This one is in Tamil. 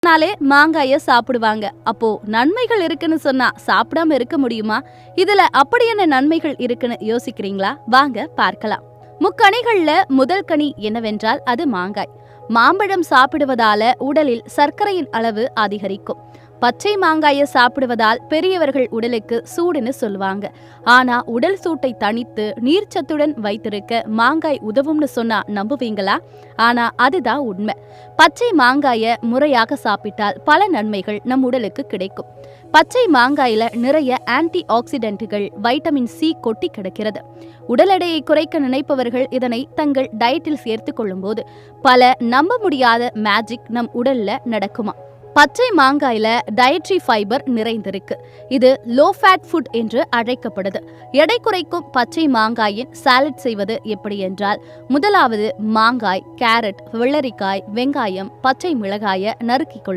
நாளே மாங்காய சாப்பிடுவாங்க. அப்போ நன்மைகள் இருக்குன்னு சொன்னா சாப்பிடாம இருக்க முடியுமா? இதுல அப்படி என்ன நன்மைகள் இருக்குன்னு யோசிக்கிறீங்களா? வாங்க பார்க்கலாம். முக்கணிகள்ல முதல் கனி என்னவென்றால் அது மாங்காய். மாம்பழம் சாப்பிடுவதால உடலில் சர்க்கரையின் அளவு அதிகரிக்கும். பச்சை மாங்காய சாப்பிடுவதால் பெரியவர்கள் உடலுக்கு சூடுன்னு சொல்லுவாங்க. ஆனா உடல் சூட்டை தணித்து நீர்ச்சத்துடன் வைத்திருக்க மாங்காய் உதவும்னு சொன்னா நம்புவீங்களா? ஆனா அதுதான் உண்மை. பச்சை மாங்காய முறையாக சாப்பிட்டால் பல நன்மைகள் நம் உடலுக்கு கிடைக்கும். பச்சை மாங்காயில நிறைய ஆன்டி ஆக்சிடென்ட்டுகள், வைட்டமின் சி கொட்டி கிடக்கிறது. உடல் எடையை குறைக்க நினைப்பவர்கள் இதனை தங்கள் டயட்டில் சேர்த்து கொள்ளும் போது பல நம்ப முடியாத மேஜிக் நம் உடல்ல நடக்குமா? பச்சை மாங்காயில டயட்ரி ஃபைபர் நிறைந்திருக்கு. இது லோ ஃபேட் ஃபுட் என்று அழைக்கப்படுது. எடை குறைக்கும் பச்சை மாங்காயின் சாலட் செய்வது எப்படி என்றால், முதலாவது மாங்காய், கேரட், வெள்ளரிக்காய், வெங்காயம், பச்சை மிளகாய நறுக்கிக்